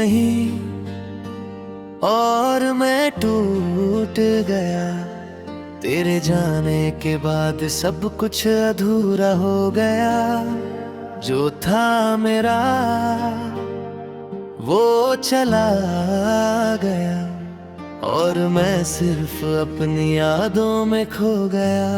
नहीं और मैं टूट गया। तेरे जाने के बाद सब कुछ अधूरा हो गया। जो था मेरा वो चला गया और मैं सिर्फ अपनी यादों में खो गया।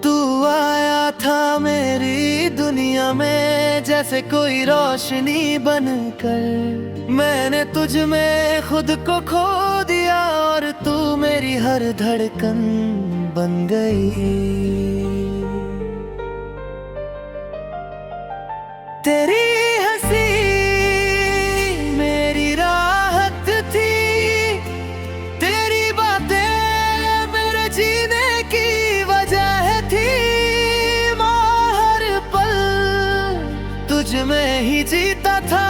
तू आया था मेरी दुनिया में जैसे कोई रोशनी बनकर। मैंने तुझ में खुद को खो दिया और तू मेरी हर धड़कन बन गई। तेरी हंसी मेरी राहत थी, तेरी बातें मेरे जीने की वजह थी। मैं हर पल तुझ में ही जीता था,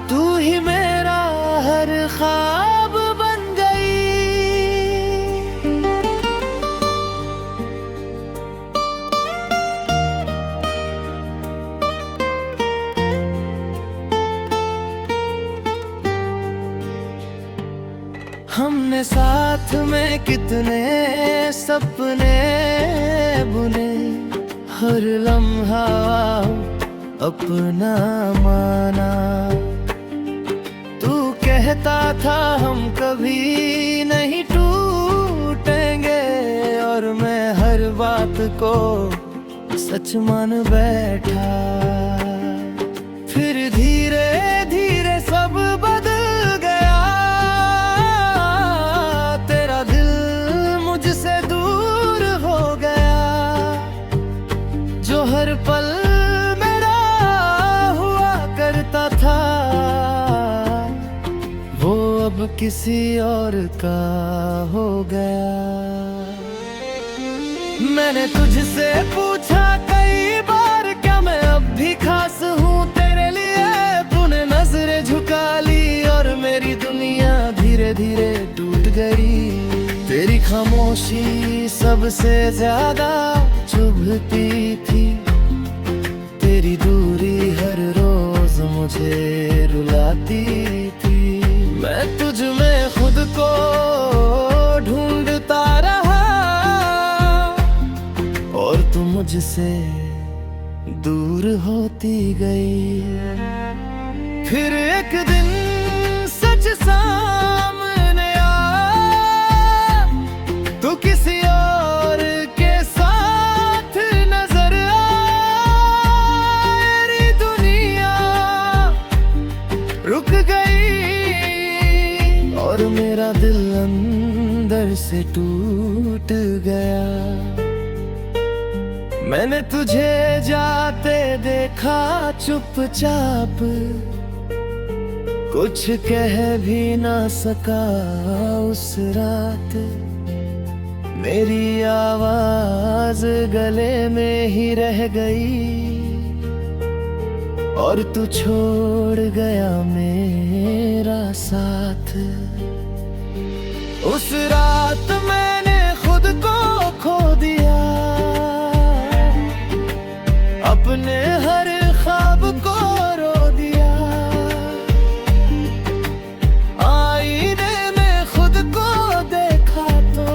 तू ही मेरा हर ख्वाब बन गई। हमने साथ में कितने सपने बुने, हर लम्हा अपना माना। तू कहता था हम कभी नहीं टूटेंगे और मैं हर बात को सच मान बैठा। फिर धीरे धीरे सब बदल गया, तेरा दिल मुझसे दूर हो गया। जो हर पल मेरा हुआ करता था वो अब किसी और का हो गया। मैंने तुझसे पूछा कई बार क्या मैं अब भी खास हूँ तेरे लिए। तूने नजरें झुका ली और मेरी दुनिया धीरे धीरे टूट गई। तेरी खामोशी सबसे ज्यादा चुभती थी, तेरी दूरी हर रोज मुझे रुलाती थी। मैं तुझ में खुद को ढूंढता रहा और तू मुझसे दूर होती गई। फिर एक दिन सच सामने आया, तू किसी और के साथ नजर आई। दुनिया रुक गई और मेरा दिल अंदर से टूट गया। मैंने तुझे जाते देखा चुपचाप, कुछ कह भी ना सका उस रात। मेरी आवाज गले में ही रह गई और तू छोड़ गया मेरा साथ। उस रात मैंने खुद को खो दिया, अपने हर ख्वाब को रो दिया। आईने में खुद को देखा तो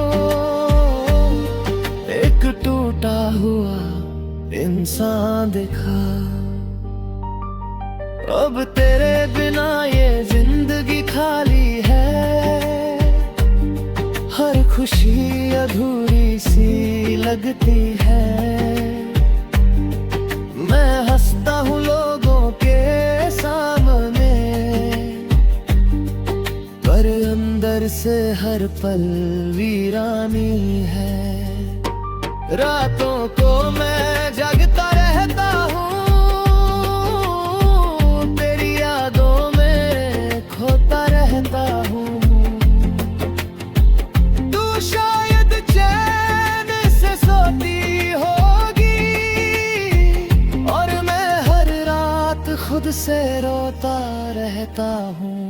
एक टूटा हुआ इंसान दिखा। अब तेरे बिना ये जिंदगी खाली है, हर खुशी अधूरी सी लगती है। मैं हंसता हूँ लोगों के सामने, पर अंदर से हर पल वीरानी है। रातों को मैं जागता रहता हूँ, तेरी यादों में खोता रहता हूँ। तू शायद चैन से सोती होगी और मैं हर रात खुद से रोता रहता हूँ।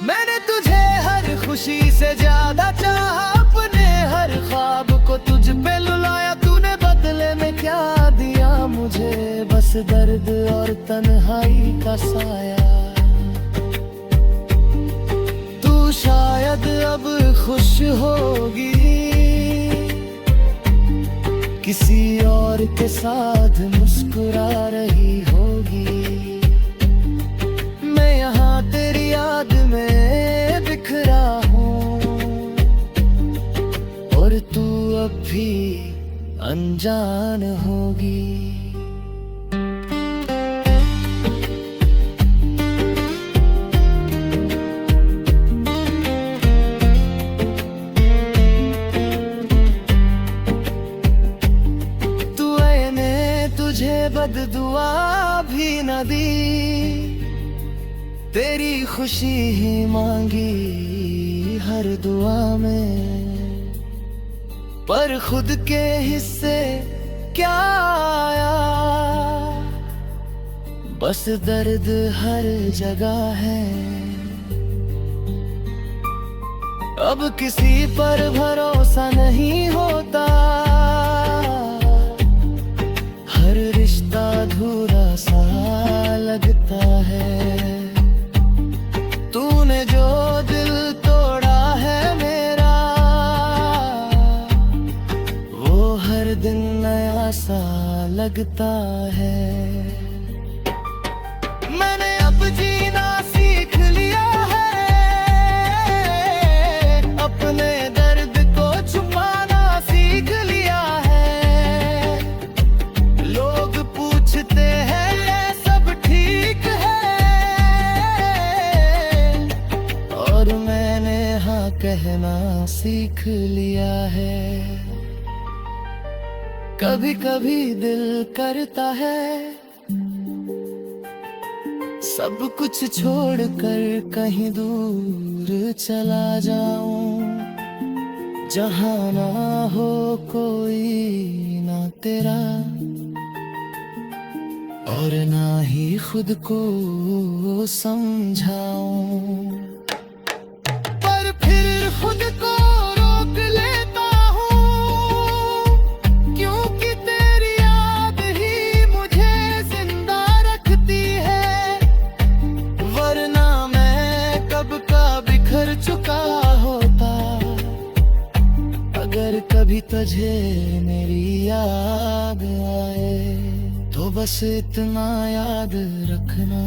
मैंने तुझे हर खुशी से ज्यादा चाहा, अपने हर ख्वाब को तुझ पे लुलाया। तूने बदले में क्या दिया मुझे, बस दर्द और तन्हाई का साया। तू शायद अब खुश होगी, किसी और के साथ मुस्कुरा रही होगी। मैं यहाँ तेरी याद में बिखरा हूँ, और तू अब भी अनजान होगी। तुझे बददुआ भी न दी, तेरी खुशी ही मांगी हर दुआ में। पर खुद के हिस्से क्या आया, बस दर्द हर जगह है। अब किसी पर भरोसा नहीं होता, अधूरा सा लगता है। तूने जो दिल तोड़ा है मेरा, वो हर दिन नया सा लगता है। मैंने अब जीना सीख लिया है, अपने दर्द को छुपाना सीख लिया है। पूछते हैं ये सब ठीक है, और मैंने हाँ कहना सीख लिया है। कभी कभी दिल करता है सब कुछ छोड़कर कहीं दूर चला जाऊं, जहां ना हो कोई ना तेरा, और ना ही खुद को समझाऊं। पर फिर खुद को रोक लेता हूँ, क्योंकि तेरी याद ही मुझे जिंदा रखती है। वरना मैं कब का बिखर चुका होता, अगर कभी तुझे मेरी याद आए तो बस इतना याद रखना।